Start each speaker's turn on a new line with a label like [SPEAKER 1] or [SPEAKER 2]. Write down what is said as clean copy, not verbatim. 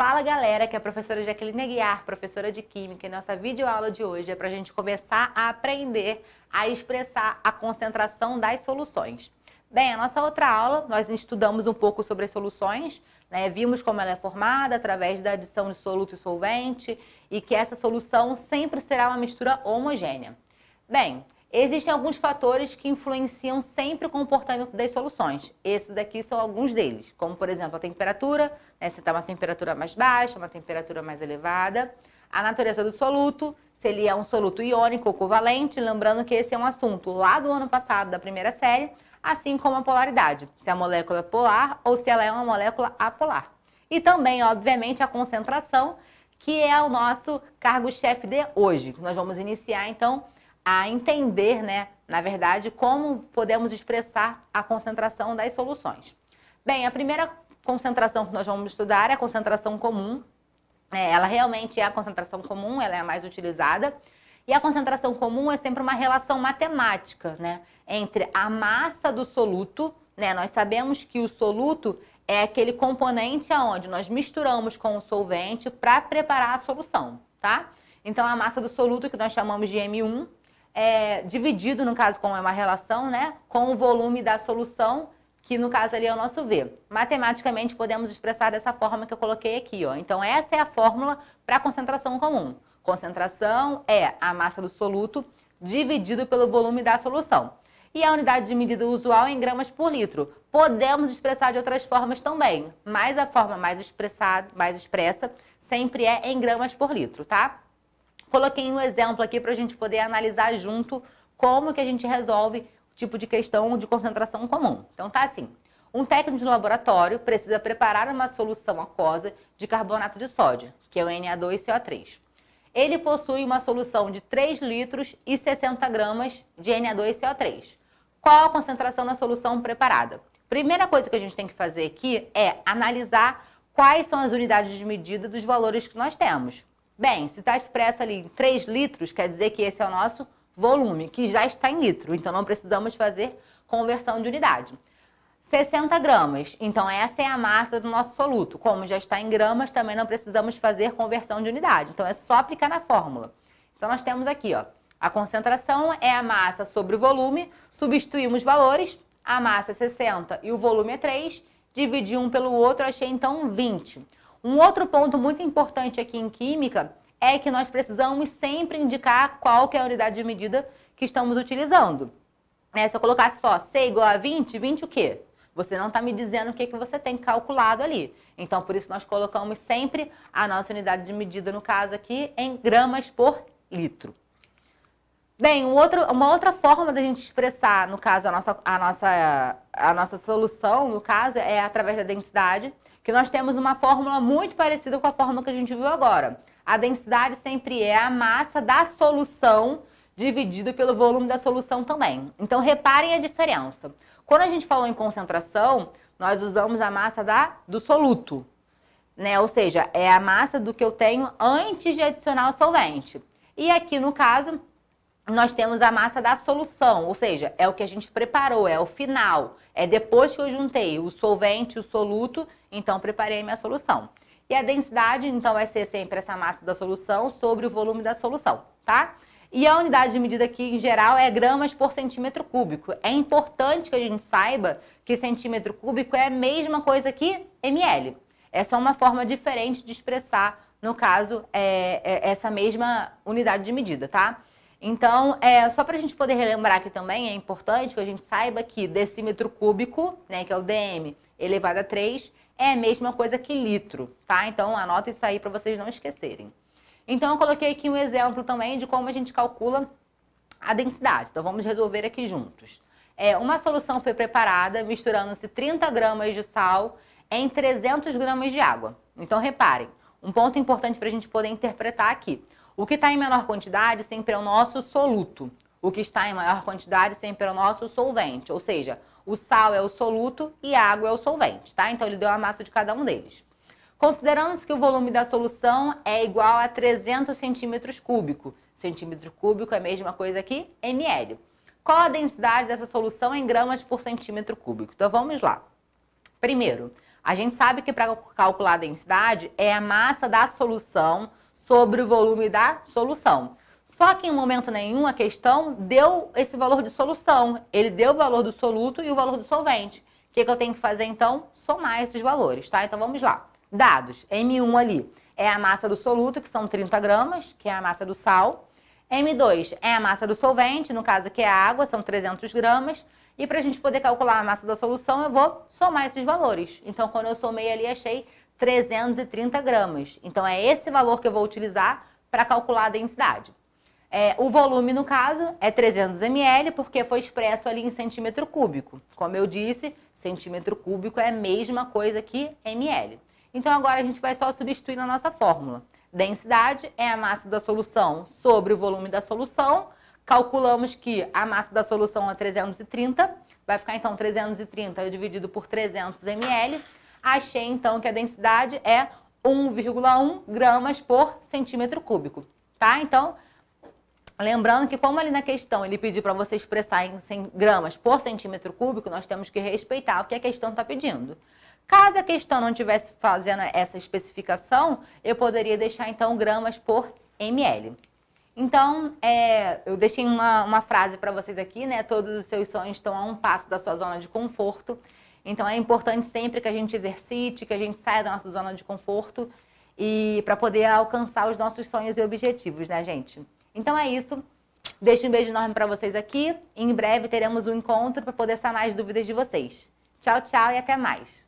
[SPEAKER 1] Fala galera, que é a professora Jaqueline Aguiar, professora de Química, e nossa videoaula de hoje é para a gente começar a aprender a expressar a concentração das soluções. Bem, a nossa outra aula, nós estudamos um pouco sobre as soluções, né? Vimos como ela é formada através da adição de soluto e solvente e que essa solução sempre será uma mistura homogênea. Bem, existem alguns fatores que influenciam sempre o comportamento das soluções. Esses daqui são alguns deles, como por exemplo a temperatura, né, se está uma temperatura mais baixa, uma temperatura mais elevada, a natureza do soluto, se ele é um soluto iônico ou covalente, lembrando que esse é um assunto lá do ano passado, da primeira série, assim como a polaridade, se a molécula é polar ou se ela é uma molécula apolar. E também, obviamente, a concentração, que é o nosso cargo-chefe de hoje. Nós vamos iniciar, então, a entender, né, na verdade, como podemos expressar a concentração das soluções. Bem, a primeira concentração que nós vamos estudar é a concentração comum. Ela realmente é a concentração comum, ela é a mais utilizada. E a concentração comum é sempre uma relação matemática, né, entre a massa do soluto, né? Nós sabemos que o soluto é aquele componente onde nós misturamos com o solvente para preparar a solução, tá? Então, a massa do soluto, que nós chamamos de M1, é dividido, no caso, como é uma relação, né, com o volume da solução, que no caso ali é o nosso V. Matematicamente, podemos expressar dessa forma que eu coloquei aqui, ó. Então, essa é a fórmula para a concentração comum. Concentração é a massa do soluto dividido pelo volume da solução. E a unidade de medida usual é em gramas por litro. Podemos expressar de outras formas também, mas a forma mais expressa sempre é em gramas por litro, tá? Coloquei um exemplo aqui para a gente poder analisar junto como que a gente resolve o tipo de questão de concentração comum. Então tá assim, um técnico de laboratório precisa preparar uma solução aquosa de carbonato de sódio, que é o Na2CO3. Ele possui uma solução de 3 litros e 60 gramas de Na2CO3. Qual a concentração na solução preparada? Primeira coisa que a gente tem que fazer aqui é analisar quais são as unidades de medida dos valores que nós temos. Bem, se está expresso ali em 3 litros, quer dizer que esse é o nosso volume, que já está em litro, então não precisamos fazer conversão de unidade. 60 gramas, então essa é a massa do nosso soluto. Como já está em gramas, também não precisamos fazer conversão de unidade, então é só aplicar na fórmula. Então nós temos aqui, ó, a concentração é a massa sobre o volume, substituímos valores, a massa é 60 e o volume é 3, dividi um pelo outro, achei então 20. Um outro ponto muito importante aqui em química é que nós precisamos sempre indicar qual que é a unidade de medida que estamos utilizando. Se eu colocar só C igual a 20, 20 o quê? Você não está me dizendo o que você tem calculado ali. Então, por isso, nós colocamos sempre a nossa unidade de medida, no caso aqui, em gramas por litro. Bem, uma outra forma da gente expressar, no caso, a nossa solução, no caso, é através da densidade, que nós temos uma fórmula muito parecida com a fórmula que a gente viu agora. A densidade sempre é a massa da solução dividido pelo volume da solução também. Então, reparem a diferença. Quando a gente falou em concentração, nós usamos a massa do soluto, né? Ou seja, é a massa do que eu tenho antes de adicionar o solvente. E aqui, no caso, nós temos a massa da solução, ou seja, é o que a gente preparou, é o final. É depois que eu juntei o solvente e o soluto, então preparei a minha solução. E a densidade, então, vai ser sempre essa massa da solução sobre o volume da solução, tá? E a unidade de medida aqui, em geral, é gramas por centímetro cúbico. É importante que a gente saiba que centímetro cúbico é a mesma coisa que ml. Essa é uma forma diferente de expressar, no caso, essa mesma unidade de medida, tá? Então, só para a gente poder relembrar aqui também, é importante que a gente saiba que decímetro cúbico, né, que é o dm elevado a 3, é a mesma coisa que litro, tá? Então, anota isso aí para vocês não esquecerem. Então, eu coloquei aqui um exemplo também de como a gente calcula a densidade. Então, vamos resolver aqui juntos. Uma solução foi preparada misturando-se 30 gramas de sal em 300 gramas de água. Então, reparem, um ponto importante para a gente poder interpretar aqui. O que está em menor quantidade sempre é o nosso soluto. O que está em maior quantidade sempre é o nosso solvente. Ou seja, o sal é o soluto e a água é o solvente, tá? Então, ele deu a massa de cada um deles. Considerando-se que o volume da solução é igual a 300 centímetros cúbicos. Centímetro cúbico é a mesma coisa que ml. Qual a densidade dessa solução em gramas por centímetro cúbico? Então, vamos lá. Primeiro, A gente sabe que para calcular a densidade é a massa da solução sobre o volume da solução. Só que em momento nenhum a questão deu esse valor de solução. Ele deu o valor do soluto e o valor do solvente. O que eu tenho que fazer então? Somar esses valores, tá? Então vamos lá. Dados. M1 ali é a massa do soluto, que são 30 gramas, que é a massa do sal. M2 é a massa do solvente, no caso que é a água, são 300 gramas. E para a gente poder calcular a massa da solução, eu vou somar esses valores. Então, quando eu somei ali, achei 330 gramas. Então, é esse valor que eu vou utilizar para calcular a densidade. O volume, no caso, é 300 ml, porque foi expresso ali em centímetro cúbico. Como eu disse, centímetro cúbico é a mesma coisa que ml. Então, agora a gente vai só substituir na nossa fórmula. Densidade é a massa da solução sobre o volume da solução. Calculamos que a massa da solução é 330. Vai ficar, então, 330 dividido por 300 ml. Achei, então, que a densidade é 1,1 gramas por centímetro cúbico. Tá? Então, lembrando que como ali na questão ele pediu para você expressar em 100 gramas por centímetro cúbico, nós temos que respeitar o que a questão está pedindo. Caso a questão não estivesse fazendo essa especificação, eu poderia deixar então gramas por ml. Então, eu deixei uma frase para vocês aqui, né? Todos os seus sonhos estão a um passo da sua zona de conforto. Então, é importante sempre que a gente exercite, que a gente saia da nossa zona de conforto e para poder alcançar os nossos sonhos e objetivos, né, gente? Então é isso. Deixo um beijo enorme para vocês aqui. Em breve teremos um encontro para poder sanar as dúvidas de vocês. Tchau, tchau e até mais.